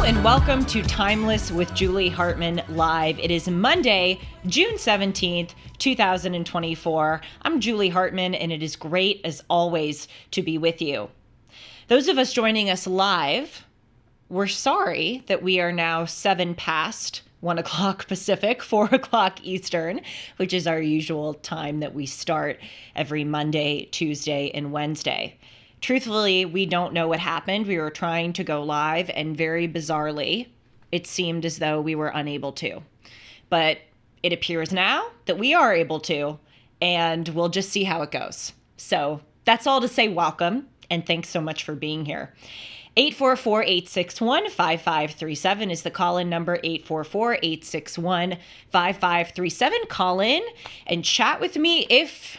and welcome to Timeless with Julie Hartman Live. It is Monday, June 17th, 2024. I'm Julie Hartman, and it is great, as always, to be with you. Those of us joining us live, we're sorry that we are now 7 past 1 o'clock Pacific, 4 o'clock Eastern, which is our usual time that we start every Monday, Tuesday, and Wednesday. Truthfully, we don't know what happened. We were trying to go live, and very bizarrely, it seemed as though we were unable to. But it appears now that we are able to, and we'll just see how it goes. So that's all to say welcome, and thanks so much for being here. 844-861-5537 is the call-in number, 844-861-5537. Call in and chat with me if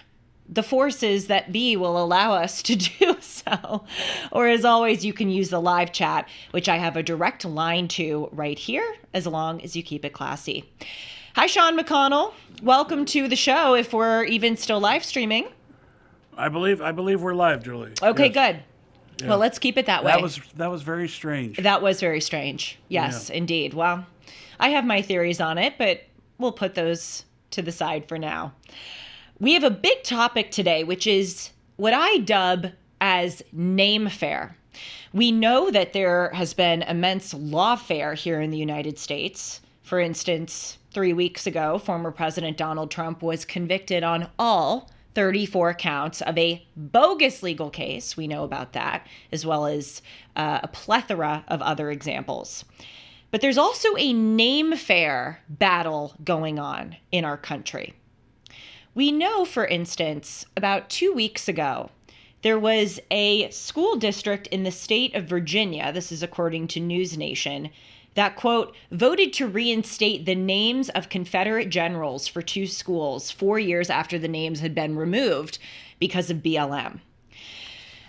the forces that be will allow us to do so. Or as always, you can use the live chat, which I have a direct line to right here, as long as you keep it classy. Hi, Sean McConnell. Welcome to the show, if we're even still live streaming. I believe we're live, Julie. Okay, yes. Good. Yeah. Well, let's keep it that way. That was very strange. That was very strange. Yes, indeed. Well, I have my theories on it, but we'll put those to the side for now. We have a big topic today, which is what I dub as Namefare. We know that there has been immense lawfare here in the United States. For instance, 3 weeks ago, former President Donald Trump was convicted on all 34 counts of a bogus legal case. We know about that, as well as a plethora of other examples. But there's also a Namefare battle going on in our country. We know, for instance, about 2 weeks ago, there was a school district in the state of Virginia, this is according to News Nation, that, quote, voted to reinstate the names of Confederate generals for 2 schools 4 years after the names had been removed because of BLM.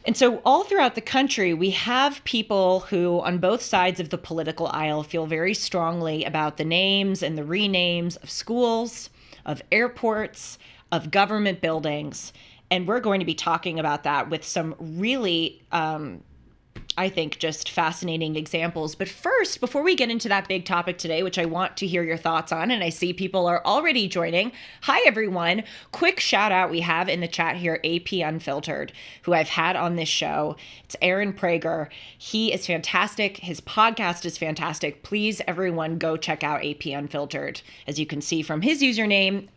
And so all throughout the country, we have people who, on both sides of the political aisle, feel very strongly about the names and the renames of schools, of airports, of government buildings. And we're going to be talking about that with some really, I think, just fascinating examples. But first, before we get into that big topic today, which I want to hear your thoughts on, and I see people are already joining. Hi, everyone. Quick shout out we have in the chat here, AP Unfiltered, who I've had on this show. It's Aaron Prager. He is fantastic. His podcast is fantastic. Please, everyone, go check out AP Unfiltered. As you can see from his username,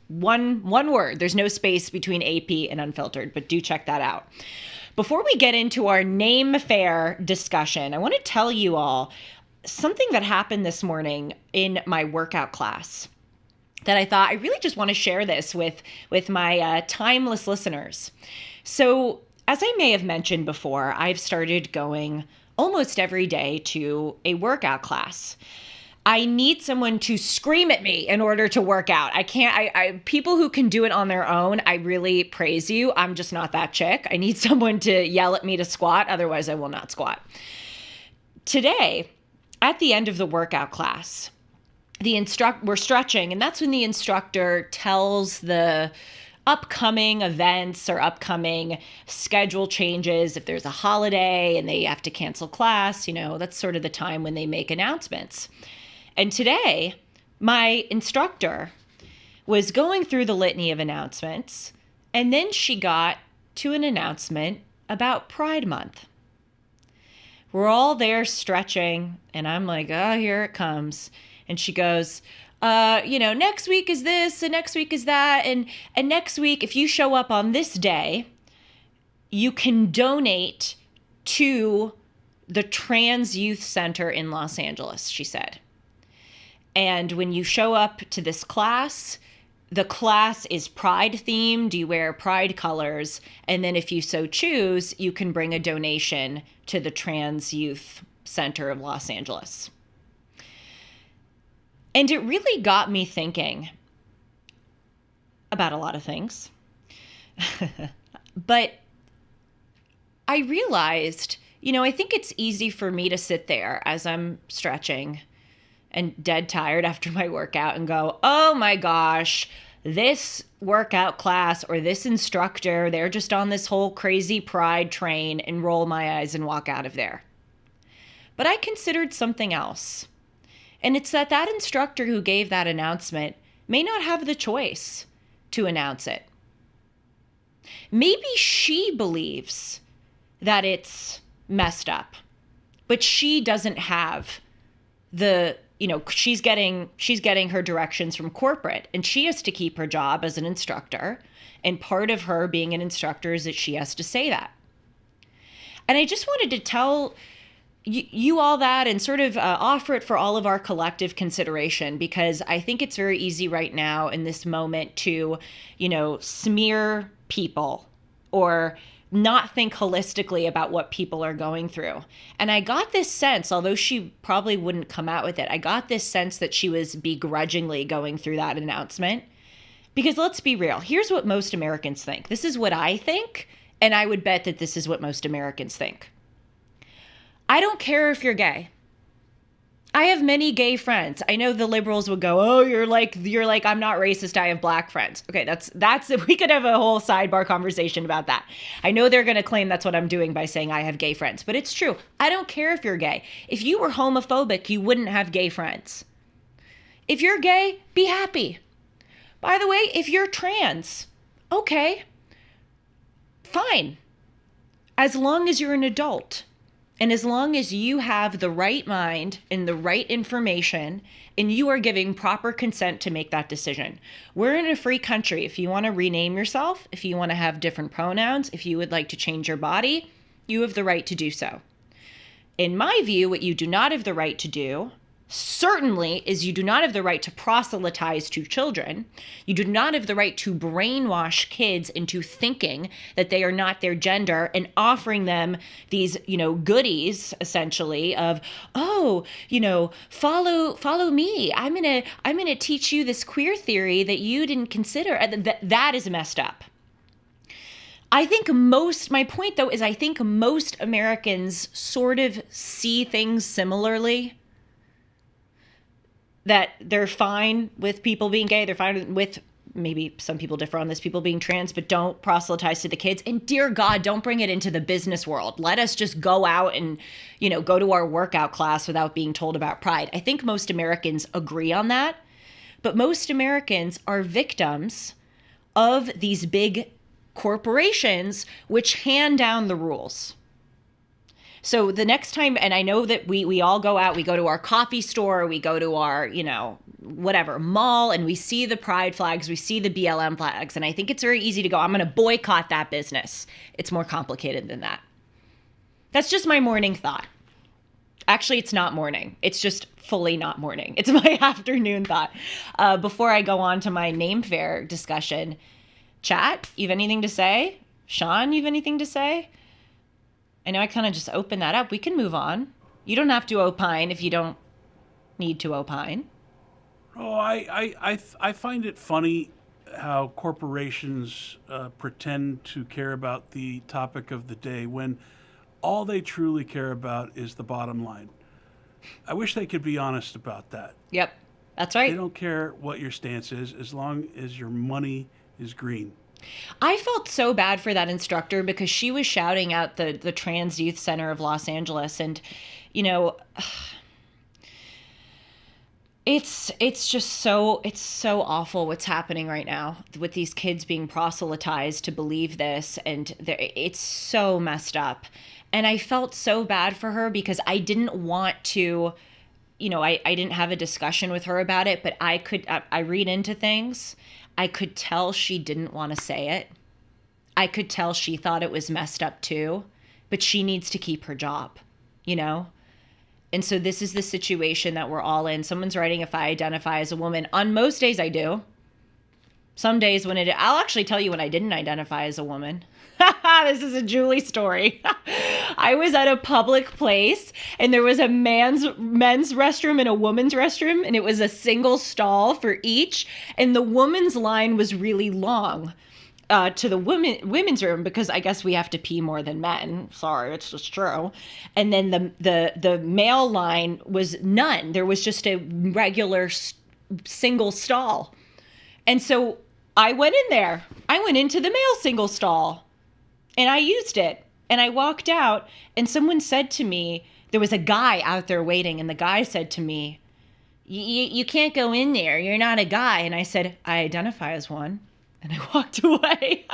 one word. There's no space between AP and Unfiltered, but do check that out. Before we get into our Namefare discussion, I want to tell you all something that happened this morning in my workout class that I thought I really just want to share this with my timeless listeners. So, as I may have mentioned before, I've started going almost every day to a workout class. I need someone to scream at me in order to work out. I can't, people who can do it on their own, I really praise you. I'm just not that chick. I need someone to yell at me to squat. Otherwise, I will not squat. Today, at the end of the workout class, we're stretching, and that's when the instructor tells the upcoming events or upcoming schedule changes. If there's a holiday and they have to cancel class, that's sort of the time when they make announcements. And today, my instructor was going through the litany of announcements, and then she got to an announcement about Pride Month. We're all there stretching, and I'm like, oh, here it comes. And she goes, next week is this, and next week is that, and next week, if you show up on this day, you can donate to the Trans Youth Center in Los Angeles, she said. And when you show up to this class, the class is Pride themed. You wear Pride colors. And then if you so choose, you can bring a donation to the Trans Youth Center of Los Angeles. And it really got me thinking about a lot of things. But I realized, I think it's easy for me to sit there as I'm stretching and dead tired after my workout and go, oh my gosh, this workout class or this instructor, they're just on this whole crazy pride train, and roll my eyes and walk out of there. But I considered something else. And it's that that instructor who gave that announcement may not have the choice to announce it. Maybe she believes that it's messed up, but she doesn't have the, she's getting her directions from corporate, and she has to keep her job as an instructor. And part of her being an instructor is that she has to say that. And I just wanted to tell you all that and sort of offer it for all of our collective consideration, because I think it's very easy right now in this moment to, smear people or not think holistically about what people are going through. And I got this sense, although she probably wouldn't come out with it, I got this sense that she was begrudgingly going through that announcement. Because let's be real, here's what most Americans think. This is what I think, and I would bet that this is what most Americans think. I don't care if you're gay. I have many gay friends. I know the liberals would go, "Oh, you're like I'm not racist. I have black friends." Okay, that's we could have a whole sidebar conversation about that. I know they're going to claim that's what I'm doing by saying I have gay friends, but it's true. I don't care if you're gay. If you were homophobic, you wouldn't have gay friends. If you're gay, be happy. By the way, if you're trans, okay, fine. As long as you're an adult. And as long as you have the right mind and the right information and you are giving proper consent to make that decision. We're in a free country. If you want to rename yourself, if you want to have different pronouns, if you would like to change your body, you have the right to do so. In my view, what you do not have the right to do, certainly, is you do not have the right to proselytize to children. You do not have the right to brainwash kids into thinking that they are not their gender and offering them these, goodies essentially of, oh, follow me. I'm going to teach you this queer theory that you didn't consider. That is messed up. My point though is I think most Americans sort of see things similarly. That they're fine with people being gay. They're fine with, maybe some people differ on this, people being trans, but don't proselytize to the kids. And dear God, don't bring it into the business world. Let us just go out and, go to our workout class without being told about pride. I think most Americans agree on that. But most Americans are victims of these big corporations which hand down the rules. So the next time, and I know that we all go out, we go to our coffee store, we go to our, whatever, mall, and we see the pride flags, we see the BLM flags. And I think it's very easy to go, I'm going to boycott that business. It's more complicated than that. That's just my morning thought. Actually, it's not morning. It's just fully not morning. It's my afternoon thought. Before I go on to my Namefare discussion, chat, you have anything to say? Sean, you have anything to say? I know I kind of just opened that up. We can move on. You don't have to opine if you don't need to opine. Oh, I find it funny how corporations pretend to care about the topic of the day when all they truly care about is the bottom line. I wish they could be honest about that. Yep, that's right. They don't care what your stance is as long as your money is green. I felt so bad for that instructor because she was shouting out the Trans Youth Center of Los Angeles. And, it's just so awful what's happening right now with these kids being proselytized to believe this. And it's so messed up. And I felt so bad for her because I didn't want to, I didn't have a discussion with her about it, but I read into things. I could tell she didn't want to say it. I could tell she thought it was messed up too, but she needs to keep her job, And so this is the situation that we're all in. Someone's writing, if I identify as a woman. On most days I do. Some days I'll actually tell you when I didn't identify as a woman. This is a Julie story. I was at a public place and there was a men's restroom and a woman's restroom, and it was a single stall for each. And the woman's line was really long to the women's room because I guess we have to pee more than men. Sorry, it's just true. And then the male line was none. There was just a regular single stall. And so I went in there. I went into the male single stall and I used it. And I walked out and someone said to me there was a guy out there waiting, and the guy said to me, you can't go in there. You're not a guy. And I said, I identify as one. And I walked away.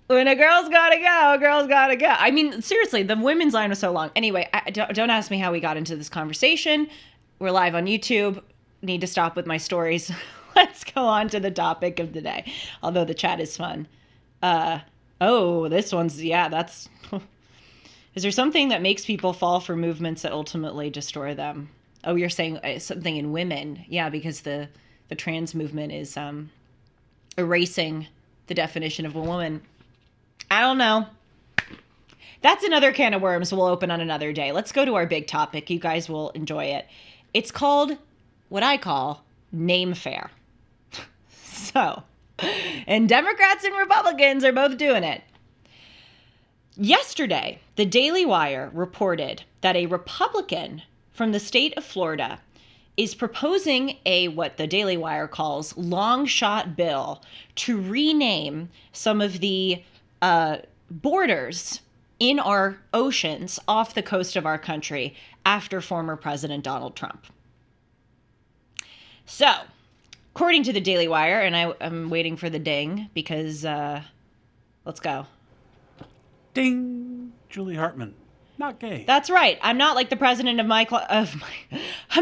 When a girl's gotta go, a girl's gotta go. I mean, seriously, the women's line was so long. Anyway, don't ask me how we got into this conversation. We're live on YouTube. Need to stop with my stories. Let's go on to the topic of the day. Although the chat is fun. This one's, that's... Is there something that makes people fall for movements that ultimately destroy them? Oh, you're saying something in women. Yeah, because the trans movement is erasing the definition of a woman. I don't know. That's another can of worms we'll open on another day. Let's go to our big topic. You guys will enjoy it. It's called what I call Namefare. So, and Democrats and Republicans are both doing it. Yesterday, the Daily Wire reported that a Republican from the state of Florida is proposing what the Daily Wire calls long shot bill to rename some of the borders in our oceans off the coast of our country after former President Donald Trump. So, according to the Daily Wire, and I'm waiting for the ding because let's go. Ding! Julie Hartman, not gay. That's right. I'm not like the president I'm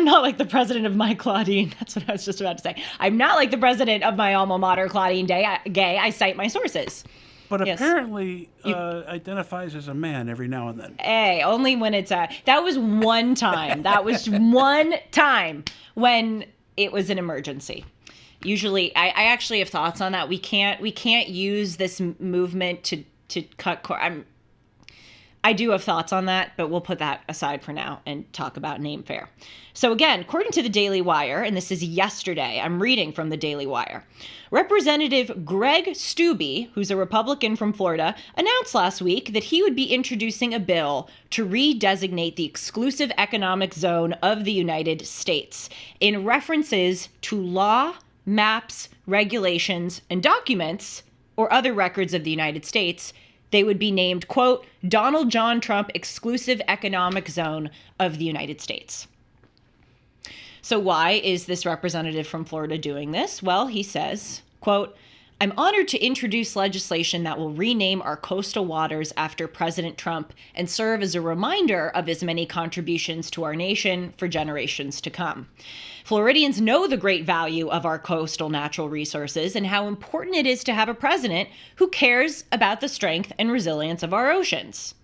not like the president of my Claudine. That's what I was just about to say. I'm not like the president of my alma mater, Claudine gay. I cite my sources. But apparently identifies as a man every now and then. Hey, only when it's that was one time. That was one time when it was an emergency. Usually, I actually have thoughts on that. We can't use this movement to cut I do have thoughts on that, but we'll put that aside for now and talk about Namefare. So again, according to the Daily Wire, and this is yesterday, I'm reading from the Daily Wire, Representative Greg Steube, who's a Republican from Florida, announced last week that he would be introducing a bill to redesignate the exclusive economic zone of the United States in references to law, maps, regulations, and documents or other records of the United States. They would be named, quote, Donald John Trump Exclusive Economic Zone of the United States. So why is this representative from Florida doing this? Well, he says, quote, I'm honored to introduce legislation that will rename our coastal waters after President Trump and serve as a reminder of his many contributions to our nation for generations to come. Floridians know the great value of our coastal natural resources and how important it is to have a president who cares about the strength and resilience of our oceans.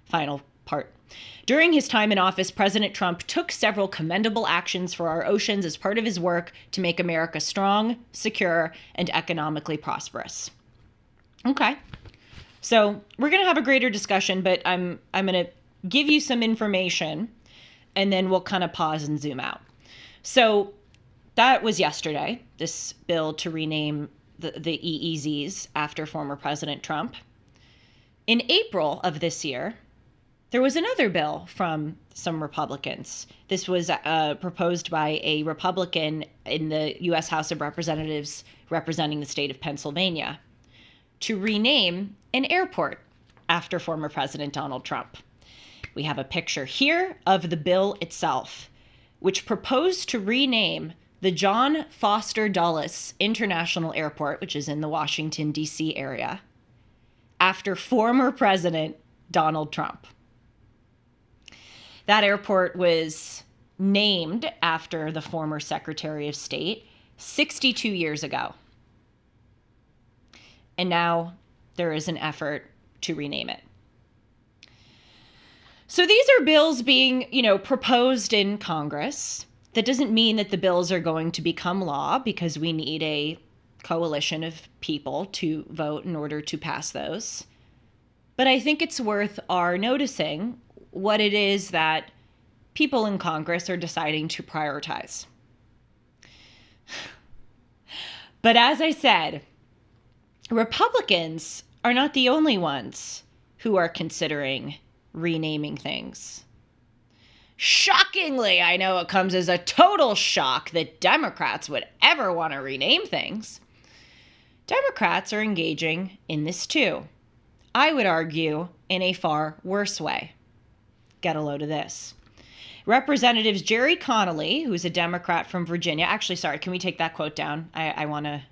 Final part. During his time in office, President Trump took several commendable actions for our oceans as part of his work to make America strong, secure, and economically prosperous. Okay. So we're going to have a greater discussion, but I'm going to give you some information, and then we'll kind of pause and zoom out. So that was yesterday, this bill to rename the EEZs after former President Trump. In April of this year, there was another bill from some Republicans. This was proposed by a Republican in the U.S. House of Representatives representing the state of Pennsylvania to rename an airport after former President Donald Trump. We have a picture here of the bill itself, which proposed to rename the John Foster Dulles International Airport, which is in the Washington, D.C. area, after former President Donald Trump. That airport was named after the former Secretary of State 62 years ago. And now there is an effort to rename it. So these are bills being, proposed in Congress. That doesn't mean that the bills are going to become law, because we need a coalition of people to vote in order to pass those. But I think it's worth our noticing what it is that people in Congress are deciding to prioritize. But as I said, Republicans are not the only ones who are considering renaming things. Shockingly, I know it comes as a total shock that Democrats would ever want to rename things. Democrats are engaging in this too. I would argue, in a far worse way. Get a load of this. Representatives Jerry Connolly, who's a Democrat from Virginia. Actually, sorry, can we take that quote down? I want to.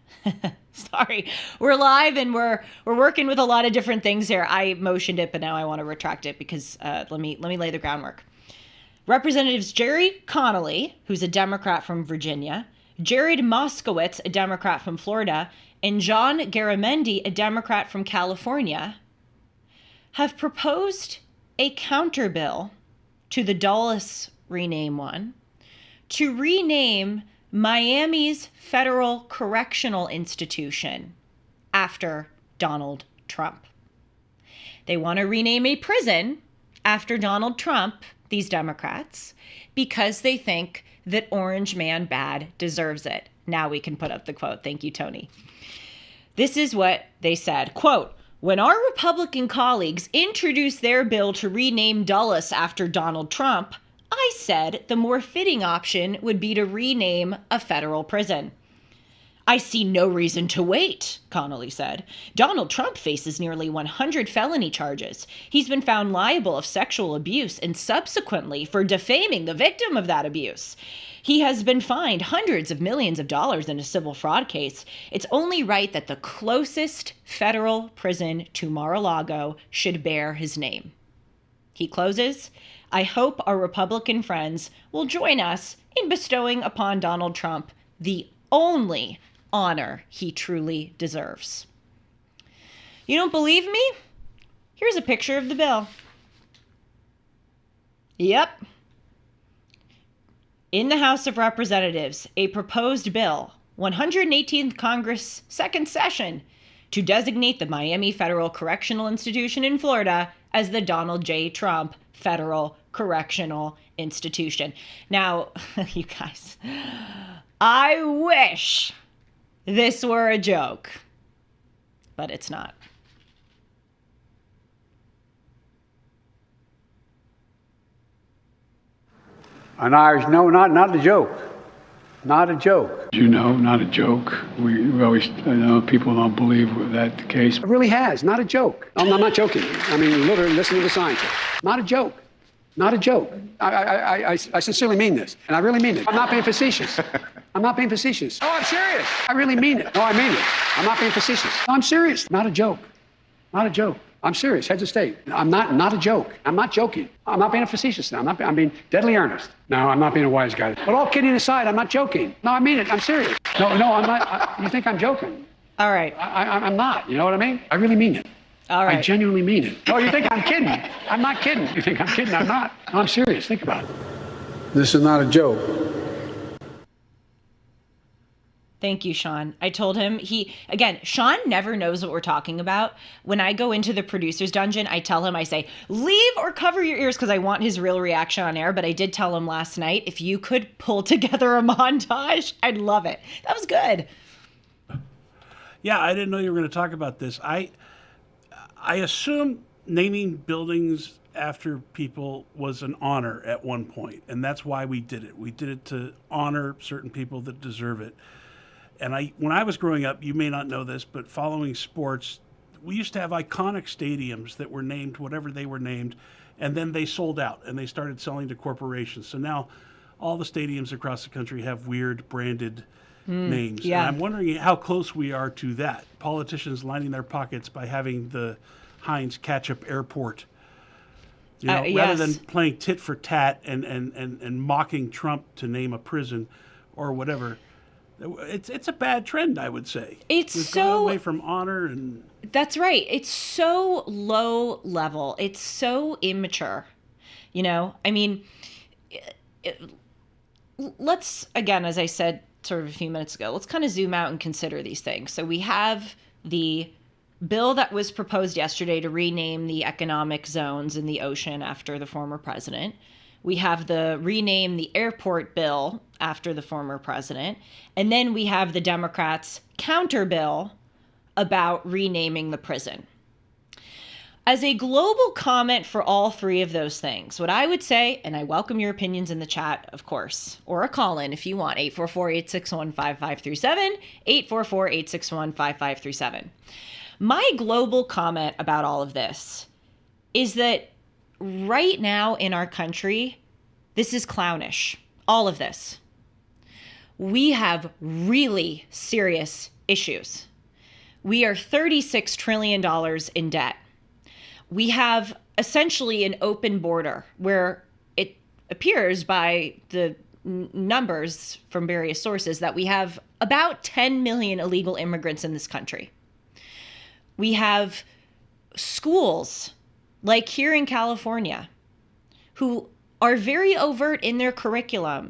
Sorry, we're live and we're working with a lot of different things here. I motioned it, but now I want to retract it because let me lay the groundwork. Representatives Jerry Connolly, who's a Democrat from Virginia, Jared Moskowitz, a Democrat from Florida, and John Garamendi, a Democrat from California, have proposed a counter bill to the Dulles rename one to rename Miami's Federal Correctional Institution after Donald Trump. They want to rename a prison after Donald Trump, these Democrats, because they think that Orange Man Bad deserves it. Now we can put up the quote. Thank you, Tony. This is what they said. Quote, when our Republican colleagues introduced their bill to rename Dulles after Donald Trump, I said the more fitting option would be to rename a federal prison. I see no reason to wait, Connolly said. Donald Trump faces nearly 100 felony charges. He's been found liable of sexual abuse and subsequently for defaming the victim of that abuse. He has been fined hundreds of millions of dollars in a civil fraud case. It's only right that the closest federal prison to Mar-a-Lago should bear his name. He closes, I hope our Republican friends will join us in bestowing upon Donald Trump the only honor he truly deserves. You don't believe me? Here's a picture of the bill. Yep. In the House of Representatives, a proposed bill, 118th Congress, second session, to designate the Miami Federal Correctional Institution in Florida as the Donald J. Trump Federal Correctional Institution. Now, you guys, I wish this were a joke, but it's not. An Irish, no, not a joke. Not a joke. You know, not a joke. We always, people don't believe that's the case. It really has, not a joke. I'm not joking. I mean, literally, listen to the scientists. Not a joke. Not a joke. I sincerely mean this, and I really mean it. I'm not being facetious. I'm not being facetious. Oh, I'm serious. I really mean it. No, I mean it. I'm not being facetious. No, I'm serious. Not a joke. Not a joke. I'm serious. Heads of state. I'm not a joke. I'm not joking. I'm not being facetious now. I'm being deadly earnest. No, I'm not being a wise guy. But all kidding aside, I'm not joking. No, I mean it. I'm serious. No, I'm not. You think I'm joking? All right. I'm not. You know what I mean? I really mean it. All right. I genuinely mean it. Oh, you think I'm kidding? I'm not kidding. You think I'm kidding? I'm not. No, I'm serious. Think about it. This is not a joke. Thank you, Sean. I told him Sean never knows what we're talking about. When I go into the producer's dungeon, I tell him, I say, leave or cover your ears, because I want his real reaction on air. But I did tell him last night, if you could pull together a montage, I'd love it. That was good. Yeah, I didn't know you were going to talk about this. I assume naming buildings after people was an honor at one point, and that's why we did it. We did it to honor certain people that deserve it. And when I was growing up, you may not know this, but following sports, we used to have iconic stadiums that were named whatever they were named, and then they sold out and they started selling to corporations. So now all the stadiums across the country have weird branded names. Yeah. And I'm wondering how close we are to that. Politicians lining their pockets by having the Heinz Ketchup Airport. Yes. Rather than playing tit for tat and mocking Trump to name a prison or whatever. It's a bad trend, I would say. We've gone away from honor and. That's right. It's so low level. It's so immature. I mean, let's, again, as I said sort of a few minutes ago, let's kind of zoom out and consider these things. So we have the bill that was proposed yesterday to rename the economic zones in the ocean after the former president. We have the rename the airport bill after the former president. And then we have the Democrats' counter bill about renaming the prison. As a global comment for all three of those things, what I would say, and I welcome your opinions in the chat, of course, or a call-in if you want, 844-861-5537, 844-861-5537. My global comment about all of this is that right now in our country, this is clownish. All of this. We have really serious issues. We are $36 trillion in debt. We have essentially an open border where it appears by the numbers from various sources that we have about 10 million illegal immigrants in this country. We have schools like here in California who are very overt in their curricula,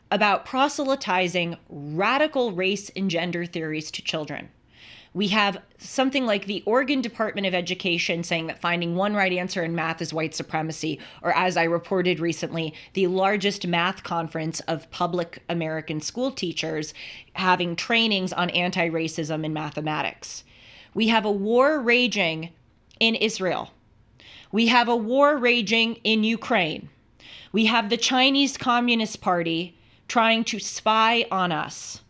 about proselytizing radical race and gender theories to children. We have something like the Oregon Department of Education saying that finding one right answer in math is white supremacy, or as I reported recently, the largest math conference of public American school teachers having trainings on anti-racism and mathematics. We have a war raging in Israel. We have a war raging in Ukraine. We have the Chinese Communist Party trying to spy on us.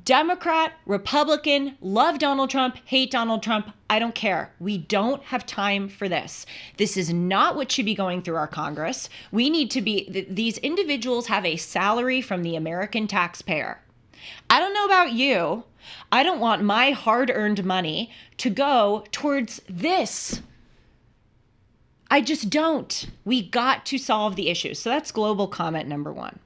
Democrat, Republican, love Donald Trump, hate Donald Trump, I don't care. We don't have time for this. This is not what should be going through our Congress. We need to be, these individuals have a salary from the American taxpayer. I don't know about you. I don't want my hard-earned money to go towards this. I just don't. We got to solve the issues. So that's global comment number one.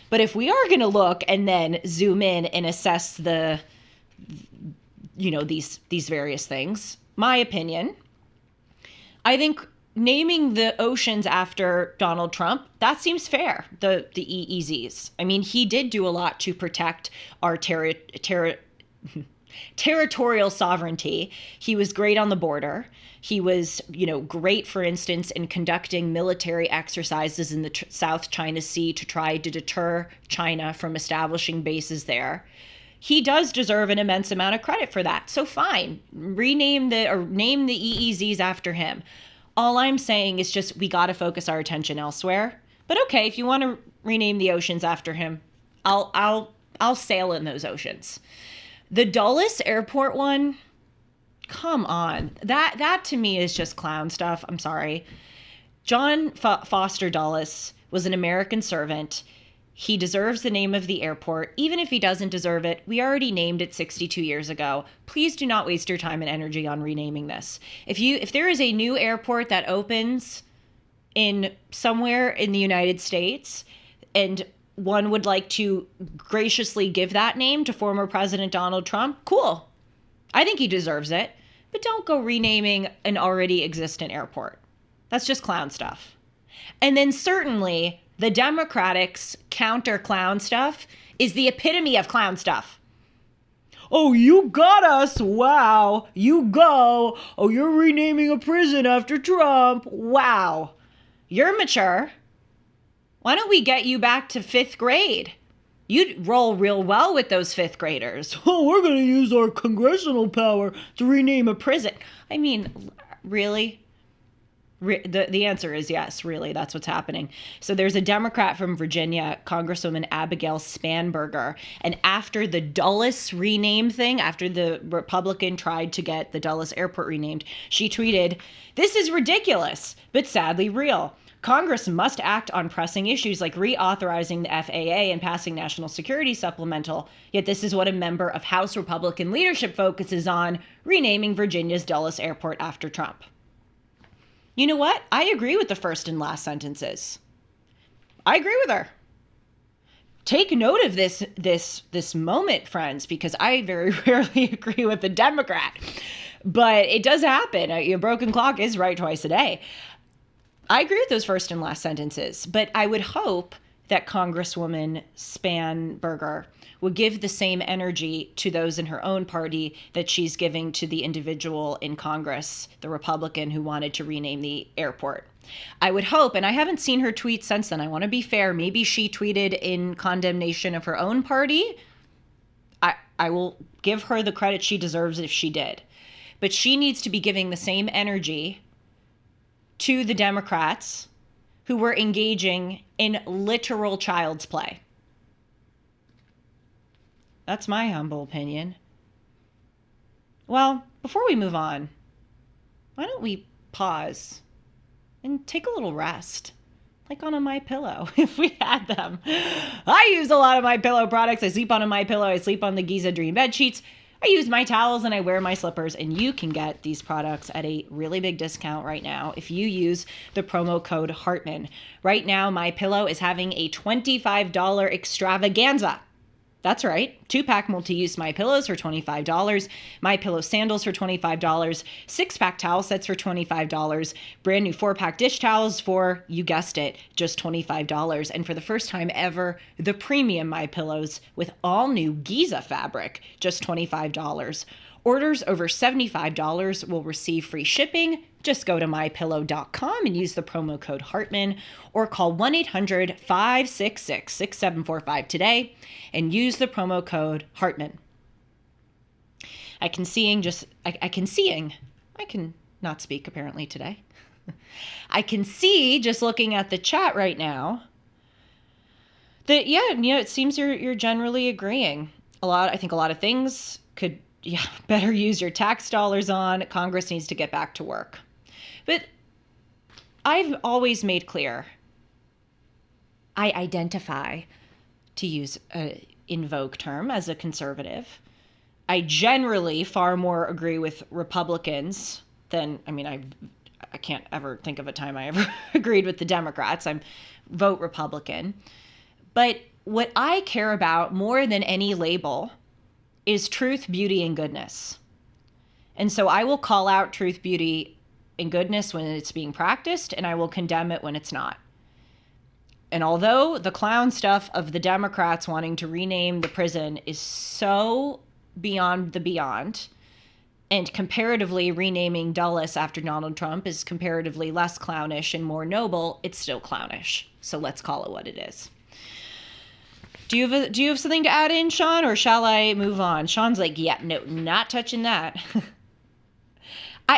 But if we are going to look and then zoom in and assess the, these various things, my opinion, I think naming the oceans after Donald Trump, that seems fair, the EEZs. I mean, he did do a lot to protect our territorial sovereignty. He was great on the border. He was, great, for instance, in conducting military exercises in the South China Sea to try to deter China from establishing bases there. He does deserve an immense amount of credit for that. So fine, name the EEZs after him. All I'm saying is just we got to focus our attention elsewhere. But okay, if you want to rename the oceans after him, I'll sail in those oceans. The Dulles Airport one, come on. That to me is just clown stuff. I'm sorry. John Foster Dulles was an American servant. He deserves the name of the airport. Even if he doesn't deserve it, we already named it 62 years ago. Please do not waste your time and energy on renaming this. If there is a new airport that opens in somewhere in the United States and one would like to graciously give that name to former President Donald Trump, cool. I think he deserves it. But don't go renaming an already existent airport. That's just clown stuff. And then certainly the Democrats' counter clown stuff is the epitome of clown stuff. Oh, you got us. Wow. You go. Oh, you're renaming a prison after Trump. Wow. You're mature. Why don't we get you back to 5th grade? You'd roll real well with those 5th graders. Oh, we're going to use our congressional power to rename a prison. I mean, really? The answer is yes, really. That's what's happening. So there's a Democrat from Virginia, Congresswoman Abigail Spanberger. And after the Dulles rename thing, after the Republican tried to get the Dulles Airport renamed, she tweeted, "This is ridiculous, but sadly real. Congress must act on pressing issues like reauthorizing the FAA and passing national security supplemental. Yet this is what a member of House Republican leadership focuses on, renaming Virginia's Dulles Airport after Trump." You know what? I agree with the first and last sentences. I agree with her. Take note of this moment, friends, because I very rarely agree with the Democrat. But it does happen. A broken clock is right twice a day. I agree with those first and last sentences, but I would hope that Congresswoman Spanberger would give the same energy to those in her own party that she's giving to the individual in Congress, the Republican who wanted to rename the airport. I would hope, and I haven't seen her tweet since then. I want to be fair. Maybe she tweeted in condemnation of her own party. I will give her the credit she deserves if she did. But she needs to be giving the same energy to the Democrats who were engaging in literal child's play. That's my humble opinion. Well, before we move on, why don't we pause and take a little rest? Like on a MyPillow, if we had them. I use a lot of MyPillow products. I sleep on a MyPillow. I sleep on the Giza Dream bed sheets. I use my towels and I wear my slippers, and you can get these products at a really big discount right now if you use the promo code Hartman. Right now, MyPillow is having a $25 extravaganza. That's right. 2-pack multi-use MyPillows for $25, MyPillow sandals for $25, 6-pack towel sets for $25, brand new 4-pack dish towels for, you guessed it, just $25. And for the first time ever, the premium MyPillows with all new Giza fabric, just $25. Orders over $75 will receive free shipping. Just go to mypillow.com and use the promo code Hartman, or call 1-800-566-6745 today and use the promo code Hartman. I can not speak apparently today. I can see, just looking at the chat right now, that it seems you're generally agreeing. I think a lot of things could better use your tax dollars on. Congress needs to get back to work. But I've always made clear, I identify, to use an in vogue term, as a conservative. I generally far more agree with Republicans than, I can't ever think of a time I ever agreed with the Democrats. I'm vote Republican. But what I care about more than any label is truth, beauty, and goodness. And so I will call out truth, beauty, and goodness when it's being practiced, and I will condemn it when it's not. And although the clown stuff of the Democrats wanting to rename the prison is so beyond the beyond, and comparatively renaming Dulles after Donald Trump is comparatively less clownish and more noble, it's still clownish. So let's call it what it is. Do you have something to add in, Sean, or shall I move on? Sean's like, yeah, no, not touching that.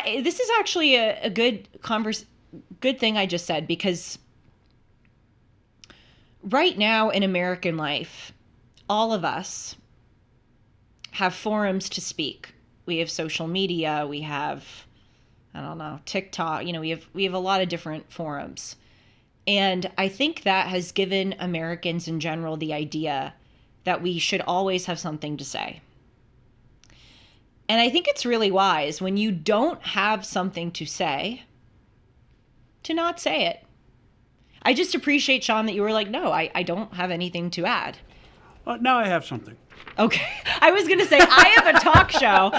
This is actually a good thing I just said, because right now in American life, all of us have forums to speak. We have social media, we have, TikTok, we have a lot of different forums. And I think that has given Americans in general the idea that we should always have something to say. And I think it's really wise, when you don't have something to say, to not say it. I just appreciate, Sean, that you were like, no, I don't have anything to add. Now I have something. Okay. I was going to say, I have a talk show.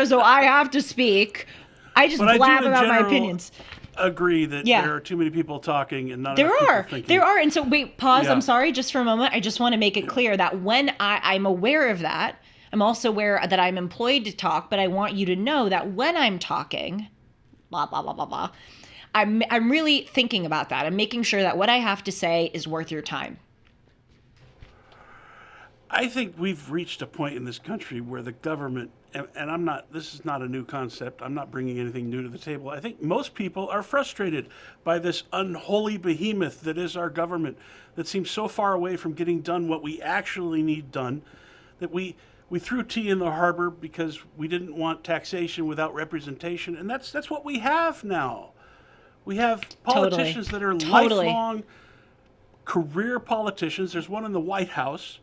So I have to speak. I just blab about my opinions. Agree that there are too many people talking and not enough people thinking. There are. And so, wait, pause. Yeah. I'm sorry, just for a moment. I just want to make it clear that when I'm aware of that, I'm also aware that I'm employed to talk, but I want you to know that when I'm talking, blah, blah, blah, blah, blah, I'm really thinking about that. I'm making sure that what I have to say is worth your time. I think we've reached a point in this country where the government, and this is not a new concept, I'm not bringing anything new to the table. I think most people are frustrated by this unholy behemoth that is our government, that seems so far away from getting done what we actually need done, that we threw tea in the harbor because we didn't want taxation without representation, and that's what we have now. We have politicians that are lifelong career politicians. There's one in the White House.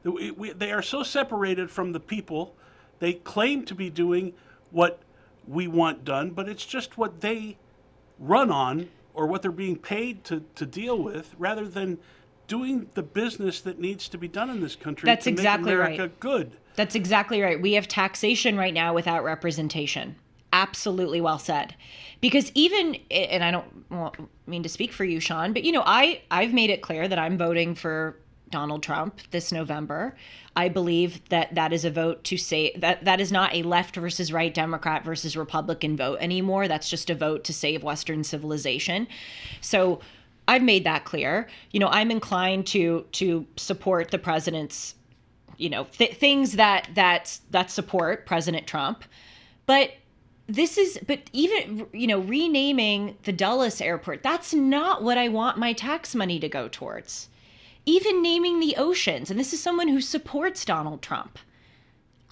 They are so separated from the people. They claim to be doing what we want done, but it's just what they run on or what they're being paid to deal with, rather than doing the business that needs to be done in this country to make America good. That's exactly right. We have taxation right now without representation. Absolutely well said. Because even, and I don't mean to speak for you, Sean, but I've made it clear that I'm voting for Donald Trump this November. I believe that is a vote to say that is not a left versus right, Democrat versus Republican vote anymore. That's just a vote to save Western civilization. So I've made that clear. I'm inclined to support the president's, things that support President Trump. But even, renaming the Dulles airport, that's not what I want my tax money to go towards. Even naming the oceans, and this is someone who supports Donald Trump.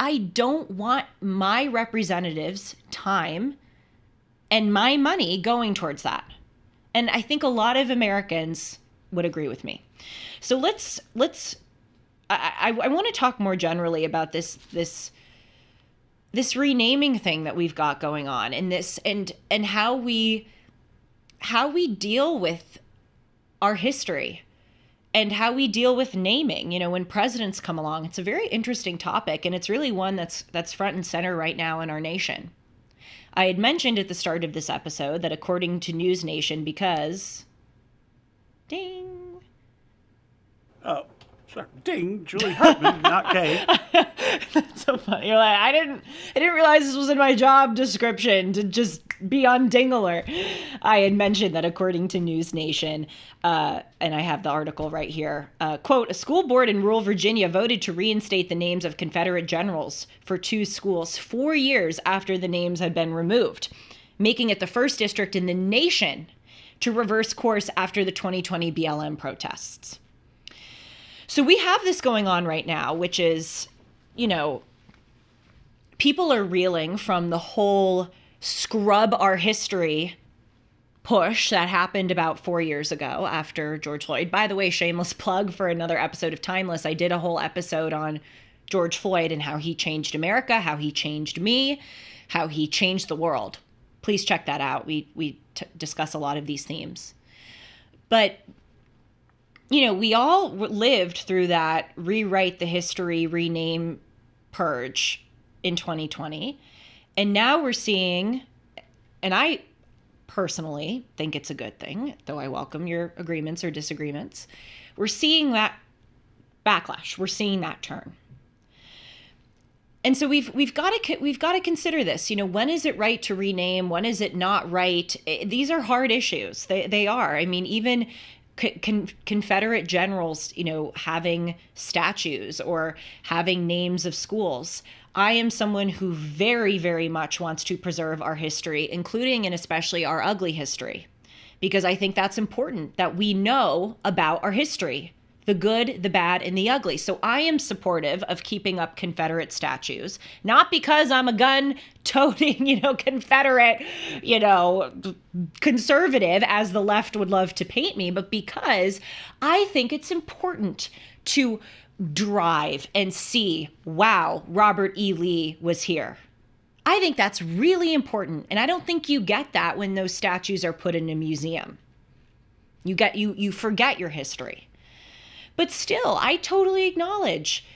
I don't want my representatives' time and my money going towards that. And I think a lot of Americans would agree with me. So I want to talk more generally about this renaming thing that we've got going on, and this and how we deal with our history and how we deal with naming. When presidents come along, it's a very interesting topic, and it's really one that's front and center right now in our nation. I had mentioned at the start of this episode that according to News Nation, because ding. Oh, sorry. Ding, Julie Hartman, not Kay. That's so funny. You're like, I didn't realize this was in my job description to just be on Ding Alert. I had mentioned that according to News Nation, and I have the article right here, quote, a school board in rural Virginia voted to reinstate the names of Confederate generals for 2 schools 4 years after the names had been removed, making it the first district in the nation to reverse course after the 2020 BLM protests. So we have this going on right now, which is, people are reeling from the whole scrub our history push that happened about 4 years ago after George Floyd. By the way, shameless plug for another episode of Timeless. I did a whole episode on George Floyd and how he changed America, how he changed me, how he changed the world. Please check that out. We discuss a lot of these themes. But, we all lived through that rewrite the history, rename purge in 2020. And now we're seeing, and I personally think it's a good thing, though I welcome your agreements or disagreements, we're seeing that backlash. We're seeing that turn. And so we've got to consider this. When is it right to rename? When is it not right? These are hard issues. They are. I mean, even Confederate generals, having statues or having names of schools. I am someone who very, very much wants to preserve our history, including and especially our ugly history, because I think that's important that we know about our history, the good, the bad, and the ugly. So I am supportive of keeping up Confederate statues, not because I'm a gun-toting, Confederate, conservative, as the left would love to paint me, but because I think it's important to drive and see, wow, Robert E. Lee was here. I think that's really important, and I don't think you get that when those statues are put in a museum. You forget your history. But still, I totally acknowledge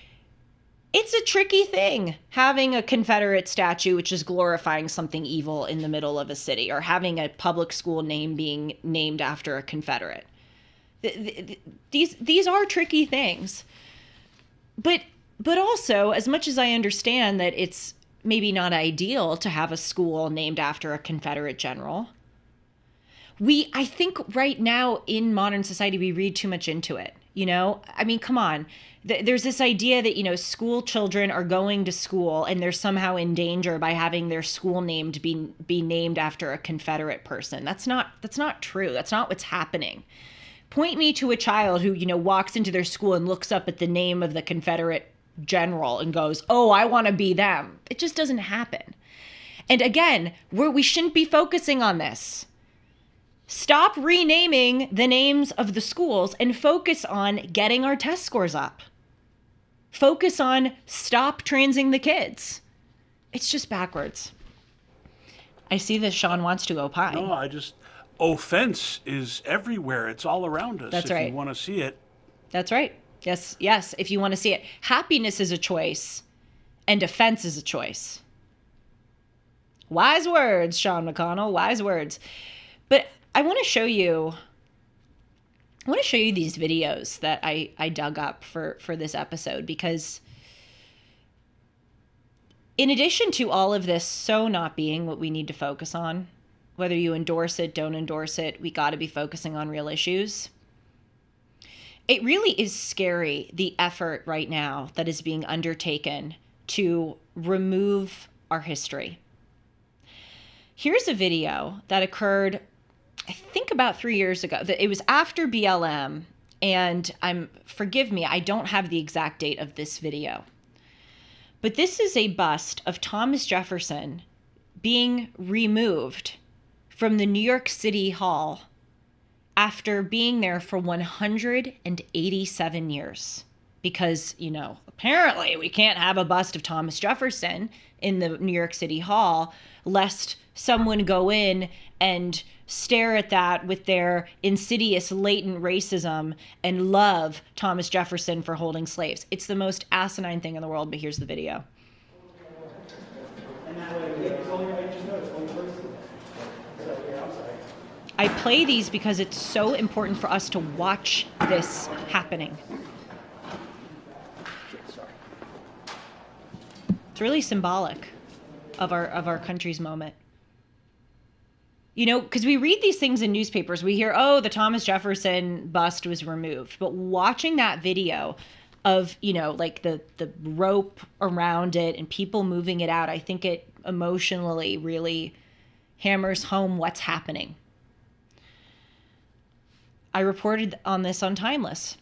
it's a tricky thing having a Confederate statue, which is glorifying something evil in the middle of a city, or having a public school name being named after a Confederate. These are tricky things. But also, as much as I understand that it's maybe not ideal to have a school named after a Confederate general, I think right now in modern society, we read too much into it. I mean, come on. There's this idea that, school children are going to school and they're somehow in danger by having their school named be named after a Confederate person. That's not true. That's not what's happening. Point me to a child who, walks into their school and looks up at the name of the Confederate general and goes, oh, I want to be them. It just doesn't happen. And again, we shouldn't be focusing on this. Stop renaming the names of the schools and focus on getting our test scores up. Focus on stop transing the kids. It's just backwards. I see that Sean wants to opine. No, offense is everywhere. It's all around us. That's right. If you want to see it. That's right. Yes, if you want to see it. Happiness is a choice, and offense is a choice. Wise words, Sean McConnell, wise words. But I want to show you these videos that I dug up for this episode, because in addition to all of this so not being what we need to focus on, whether you endorse it, don't endorse it, we got to be focusing on real issues. It really is scary, the effort right now that is being undertaken to remove our history. Here's a video that occurred, I think, about 3 years ago. It was after BLM, and forgive me, I don't have the exact date of this video. But this is a bust of Thomas Jefferson being removed from the New York City Hall after being there for 187 years. Because, apparently we can't have a bust of Thomas Jefferson in the New York City Hall lest someone go in and stare at that with their insidious latent racism and love Thomas Jefferson for holding slaves. It's the most asinine thing in the world, but here's the video. I play these because it's so important for us to watch this happening. It's really symbolic of our country's moment. Because we read these things in newspapers. We hear, oh, the Thomas Jefferson bust was removed. But watching that video of, like the rope around it and people moving it out, I think it emotionally really hammers home what's happening. I reported on this on Timeless.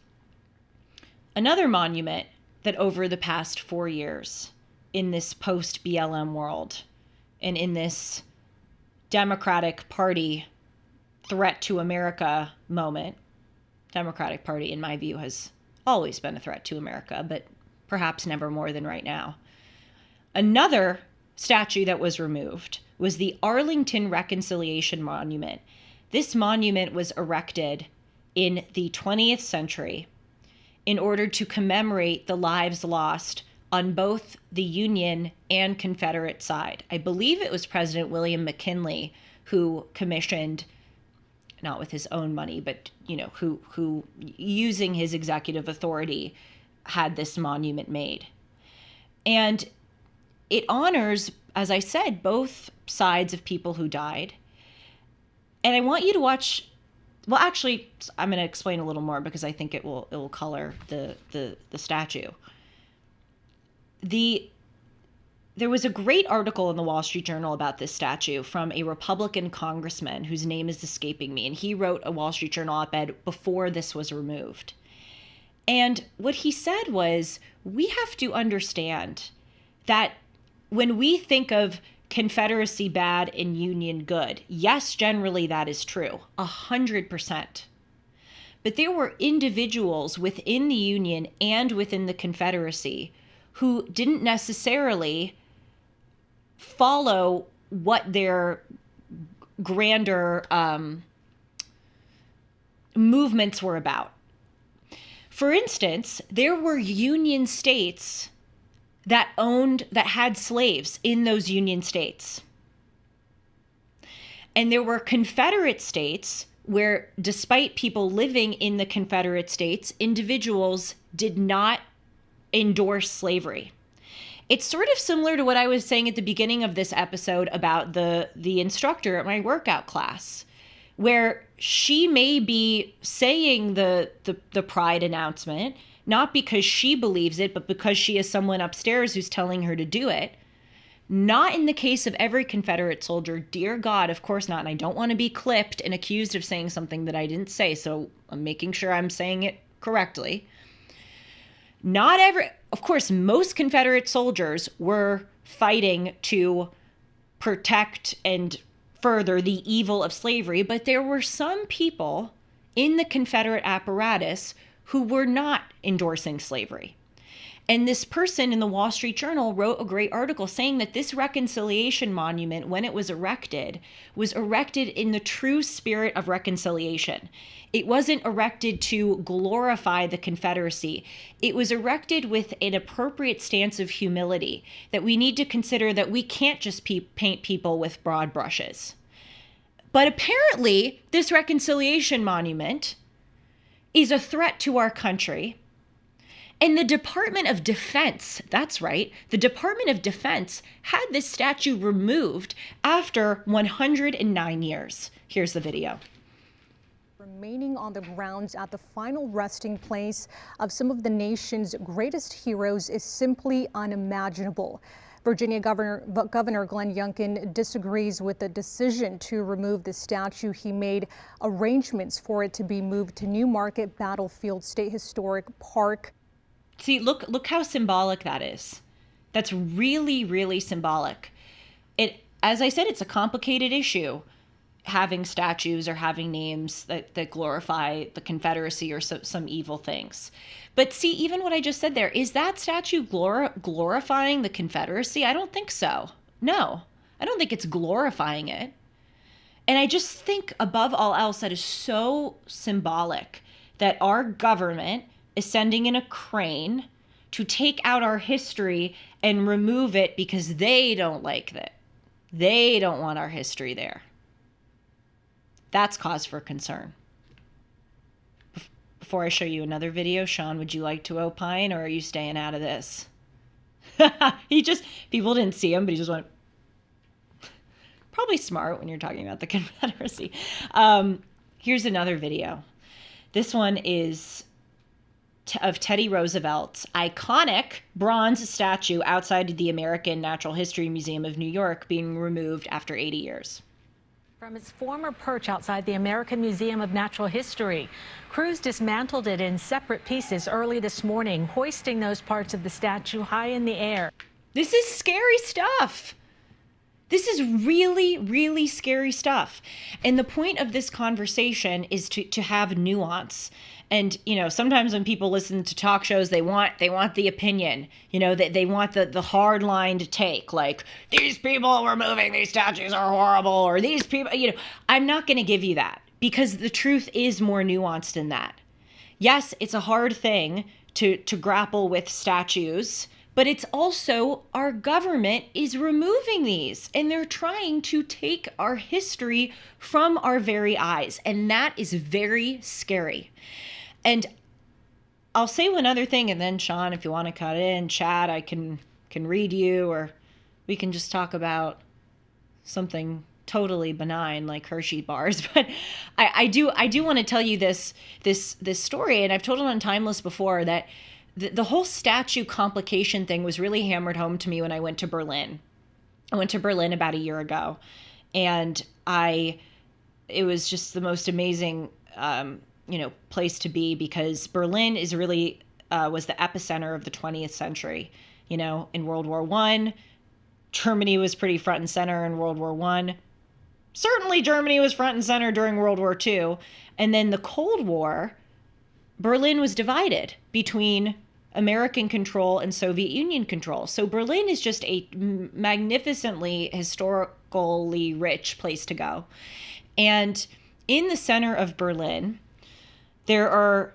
Another monument that over the past 4 years in this post-BLM world and in this Democratic Party threat to America moment, Democratic Party, in my view, has always been a threat to America, but perhaps never more than right now. Another statue that was removed was the Arlington Reconciliation Monument. This monument was erected in the 20th century in order to commemorate the lives lost on both the Union and Confederate side. I believe it was President William McKinley who commissioned, not with his own money, but who using his executive authority had this monument made. And it honors, as I said, both sides of people who died. And I want you to watch. Well, actually, I'm going to explain a little more because I think it will color the statue. There was a great article in the Wall Street Journal about this statue from a Republican congressman whose name is escaping me, and he wrote a Wall Street Journal op-ed before this was removed. And what he said was, we have to understand that when we think of Confederacy bad and Union good, yes, generally that is true, 100%. But there were individuals within the Union and within the Confederacy who didn't necessarily follow what their grander movements were about. For instance, there were Union states that had slaves in those Union states. And there were Confederate states where, despite people living in the Confederate states, individuals did not endorse slavery. It's sort of similar to what I was saying at the beginning of this episode about the instructor at my workout class, where she may be saying the pride announcement, not because she believes it, but because she has someone upstairs who's telling her to do it. Not in the case of every Confederate soldier. Dear God, of course not. And I don't want to be clipped and accused of saying something that I didn't say, so I'm making sure I'm saying it correctly. Of course, most Confederate soldiers were fighting to protect and further the evil of slavery, but there were some people in the Confederate apparatus who were not endorsing slavery. And this person in the Wall Street Journal wrote a great article saying that this reconciliation monument, when it was erected in the true spirit of reconciliation. It wasn't erected to glorify the Confederacy. It was erected with an appropriate stance of humility, that we need to consider that we can't just paint people with broad brushes. But apparently, this reconciliation monument is a threat to our country. And the Department of Defense, that's right, the Department of Defense had this statue removed after 109 years. Here's the video. Remaining on the grounds at the final resting place of some of the nation's greatest heroes is simply unimaginable. Virginia Governor Glenn Youngkin disagrees with the decision to remove the statue. He made arrangements for it to be moved to Newmarket Battlefield State Historic Park. See, look how symbolic that is. That's really, really symbolic. As I said, it's a complicated issue, having statues or having names that glorify the Confederacy or some evil things. But see, even what I just said there, is that statue glorifying the Confederacy? I don't think so. No, I don't think it's glorifying it. And I just think above all else, that is so symbolic that our government is sending in a crane to take out our history and remove it because they don't like it. They don't want our history there. That's cause for concern. Before I show you another video, Sean, would you like to opine, or are you staying out of this? People didn't see him, but he just went, probably smart when you're talking about the Confederacy. Here's another video. This one is of Teddy Roosevelt's iconic bronze statue outside the American Natural History Museum of New York being removed after 80 years. From its former perch outside the American Museum of Natural History, crews dismantled it in separate pieces early this morning, hoisting those parts of the statue high in the air. This is scary stuff. This is really, really scary stuff. And the point of this conversation is to have nuance. And, sometimes when people listen to talk shows, they want the opinion, they want the hard line to take, like, these people removing these statues are horrible, or these people, I'm not going to give you that, because the truth is more nuanced than that. Yes, it's a hard thing to grapple with statues, but it's also our government is removing these, and they're trying to take our history from our very eyes. And that is very scary. And I'll say one other thing, and then Sean, if you want to cut in, chat, I can read you, or we can just talk about something totally benign like Hershey bars. But I do want to tell you this story, and I've told it on Timeless before, that the whole statue complication thing was really hammered home to me when I went to Berlin. I went to Berlin about a year ago, and it was just the most amazing place to be, because Berlin is really was the epicenter of the 20th century. In World War I, Germany was pretty front and center in World War I. Certainly Germany was front and center during World War II. And then the Cold War, Berlin was divided between American control and Soviet Union control. So Berlin is just a magnificently historically rich place to go. And in the center of Berlin, there are,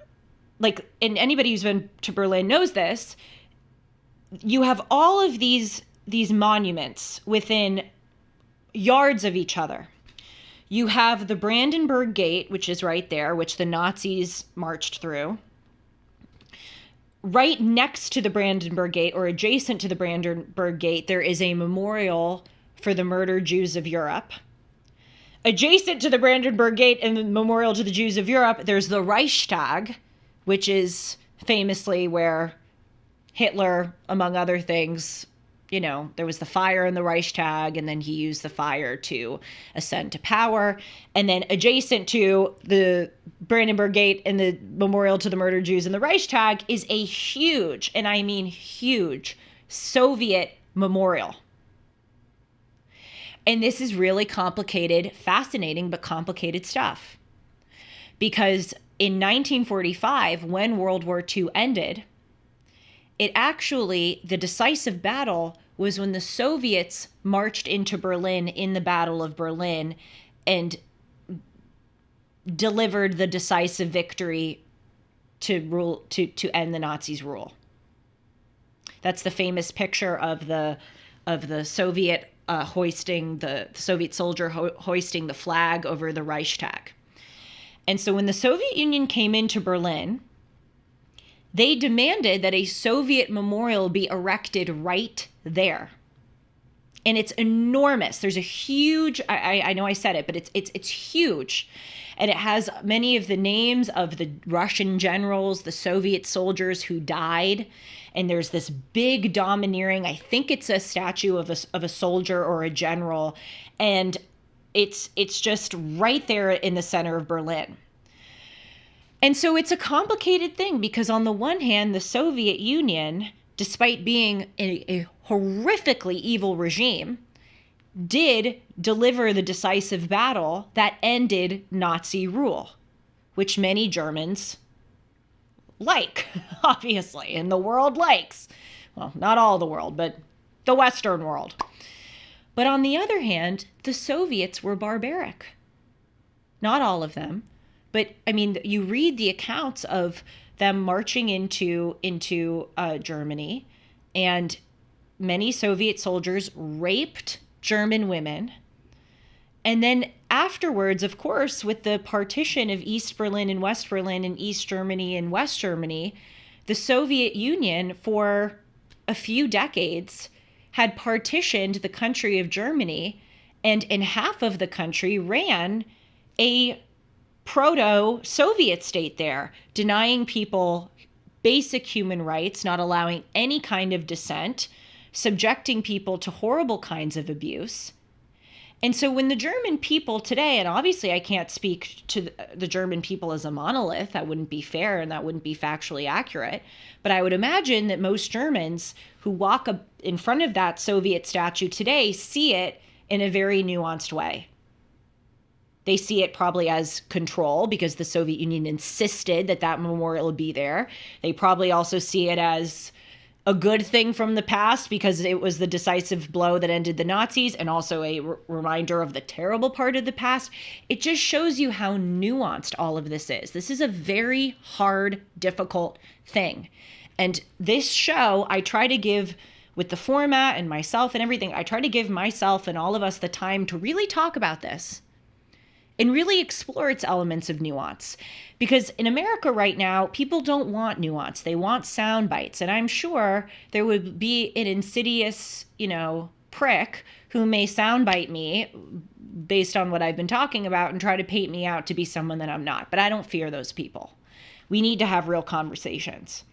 and anybody who's been to Berlin knows this, you have all of these monuments within yards of each other. You have the Brandenburg Gate, which is right there, which the Nazis marched through. Right next to the Brandenburg Gate, or adjacent to the Brandenburg Gate, there is a memorial for the murdered Jews of Europe. Adjacent to the Brandenburg Gate and the memorial to the Jews of Europe, there's the Reichstag, which is famously where Hitler, among other things, there was the fire in the Reichstag, and then he used the fire to ascend to power. And then adjacent to the Brandenburg Gate and the memorial to the murdered Jews in the Reichstag is a huge, and I mean huge, Soviet memorial. And this is really complicated, fascinating, but complicated stuff. Because in 1945, when World War II ended, the decisive battle was when the Soviets marched into Berlin in the Battle of Berlin and delivered the decisive victory to end the Nazis' rule. That's the famous picture of the Soviet hoisting the Soviet soldier hoisting the flag over the Reichstag. And so when the Soviet Union came into Berlin, they demanded that a Soviet memorial be erected right there. And it's enormous. There's a huge, I know I said it, but it's huge. And it has many of the names of the Russian generals, the Soviet soldiers who died. And there's this big domineering, I think it's a statue of a soldier or a general. And it's just right there in the center of Berlin. And so it's a complicated thing, because on the one hand, the Soviet Union, despite being a horrifically evil regime did deliver the decisive battle that ended Nazi rule, which many Germans like, obviously, and the world likes. Well, not all the world, but the Western world. But on the other hand, the Soviets were barbaric. Not all of them, but I mean, you read the accounts of them marching into Germany, and many Soviet soldiers raped German women. And then afterwards, of course, with the partition of East Berlin and West Berlin and East Germany and West Germany, the Soviet Union for a few decades had partitioned the country of Germany, and in half of the country ran a proto-Soviet state there, denying people basic human rights, not allowing any kind of dissent, subjecting people to horrible kinds of abuse. And so when the German people today, and obviously I can't speak to the German people as a monolith, that wouldn't be fair and that wouldn't be factually accurate, but I would imagine that most Germans who walk up in front of that Soviet statue today see it in a very nuanced way. They see it probably as control because the Soviet Union insisted that that memorial be there. They probably also see it as a good thing from the past because it was the decisive blow that ended the Nazis, and also a reminder of the terrible part of the past. It just shows you how nuanced all of this is. This is a very hard, difficult thing. And this show, I try to give, with the format and myself and everything, I try to give myself and all of us the time to really talk about this and really explore its elements of nuance. Because in America right now, people don't want nuance. They want sound bites. And I'm sure there would be an insidious, prick who may soundbite me based on what I've been talking about and try to paint me out to be someone that I'm not. But I don't fear those people. We need to have real conversations.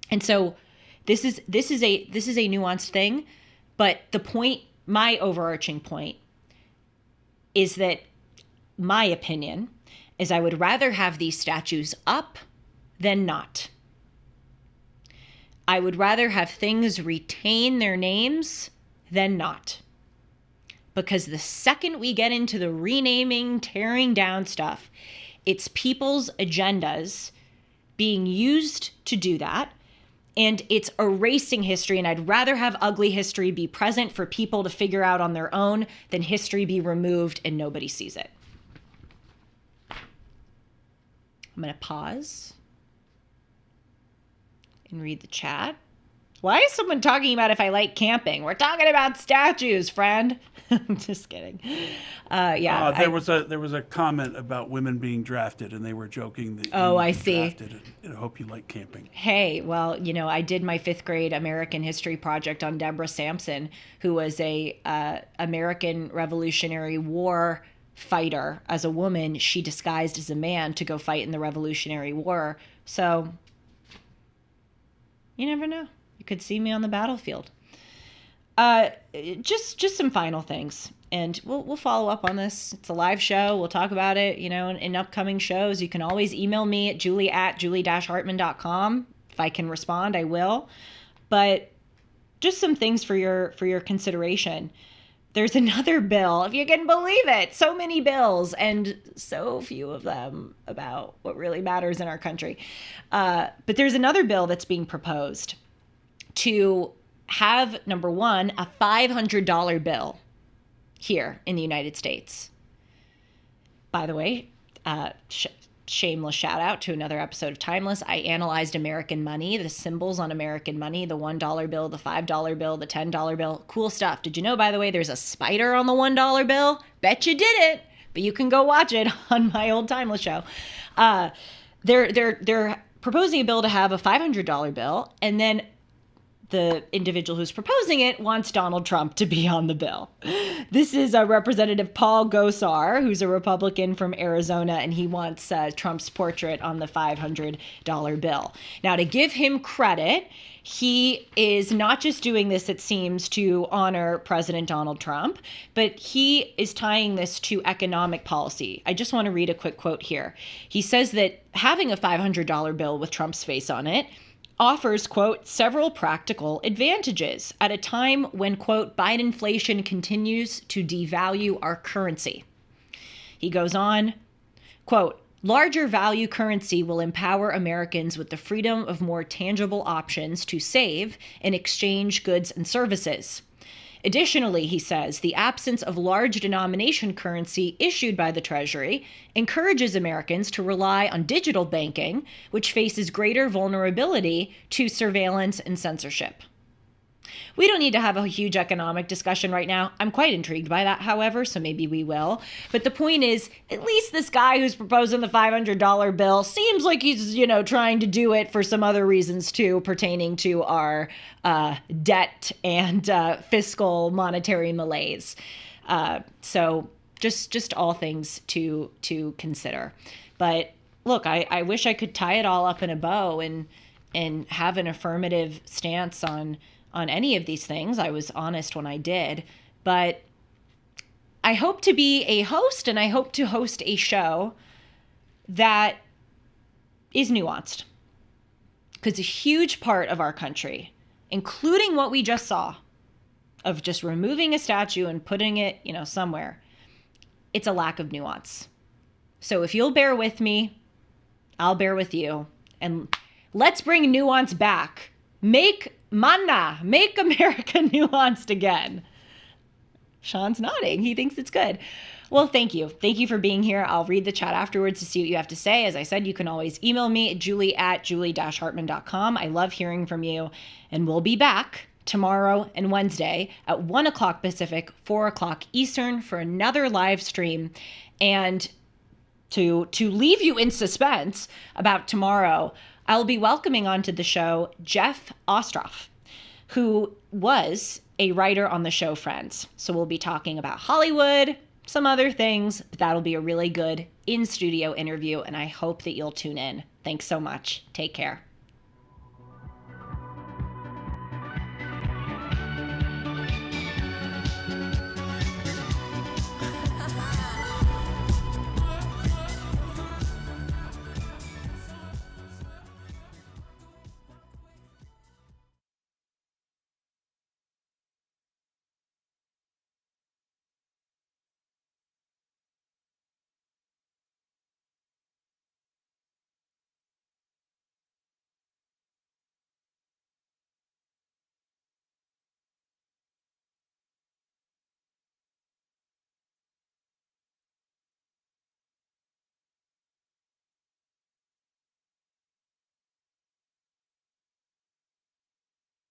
And so this is a nuanced thing, but the point, my overarching point, is that my opinion is I would rather have these statues up than not. I would rather have things retain their names than not. Because the second we get into the renaming, tearing down stuff, it's people's agendas being used to do that. And it's erasing history. And I'd rather have ugly history be present for people to figure out on their own than history be removed and nobody sees it. I'm going to pause and read the chat. Why is someone talking about if I like camping? We're talking about statues, friend. I'm just kidding. There was a comment about women being drafted, and they were joking that I see. Drafted, and I hope you like camping. Hey, well, I did my 5th grade American history project on Deborah Sampson, who was a American Revolutionary War fighter. As a woman, she disguised as a man to go fight in the Revolutionary War. So you never know. You could see me on the battlefield. Just some final things, and we'll follow up on this. It's a live show. We'll talk about it, in upcoming shows. You can always email me at julie@julie-hartman.com. If I can respond, I will. But just some things for your consideration. There's another bill, if you can believe it. So many bills and so few of them about what really matters in our country. But there's another bill that's being proposed to have, number one, a $500 bill here in the United States. By the way, shameless shout out to another episode of Timeless. I analyzed American money, the symbols on American money, the $1 bill, the $5 bill, the $10 bill. Cool stuff. Did you know, by the way, there's a spider on the $1 bill? Bet you didn't, but you can go watch it on my old Timeless show. They're proposing a bill to have a $500 bill, and then the individual who's proposing it wants Donald Trump to be on the bill. This is Representative Paul Gosar, who's a Republican from Arizona, and he wants Trump's portrait on the $500 bill. Now, to give him credit, he is not just doing this, it seems, to honor President Donald Trump, but he is tying this to economic policy. I just want to read a quick quote here. He says that having a $500 bill with Trump's face on it offers, quote, several practical advantages at a time when, quote, Bidenflation continues to devalue our currency. He goes on, quote, larger value currency will empower Americans with the freedom of more tangible options to save and exchange goods and services. Additionally, he says, the absence of large denomination currency issued by the Treasury encourages Americans to rely on digital banking, which faces greater vulnerability to surveillance and censorship. We don't need to have a huge economic discussion right now. I'm quite intrigued by that, however, so maybe we will. But the point is, at least this guy who's proposing the $500 bill seems like he's, trying to do it for some other reasons too, pertaining to our debt and fiscal monetary malaise. So just all things to consider. But look, I wish I could tie it all up in a bow and have an affirmative stance on any of these things. I was honest when I did, but I hope to be a host, and I hope to host a show that is nuanced, because a huge part of our country, including what we just saw of just removing a statue and putting it, somewhere, it's a lack of nuance. So if you'll bear with me, I'll bear with you, and let's bring nuance back. Make America nuanced again. Sean's nodding. He thinks it's good. Well, thank you. Thank you for being here. I'll read the chat afterwards to see what you have to say. As I said, you can always email me at julie@julie-hartman.com. I love hearing from you. And we'll be back tomorrow and Wednesday at 1 o'clock Pacific, 4 o'clock Eastern for another live stream. And to leave you in suspense about tomorrow, I'll be welcoming onto the show Jeff Ostroff, who was a writer on the show Friends. So we'll be talking about Hollywood, some other things, but that'll be a really good in-studio interview, and I hope that you'll tune in. Thanks so much. Take care.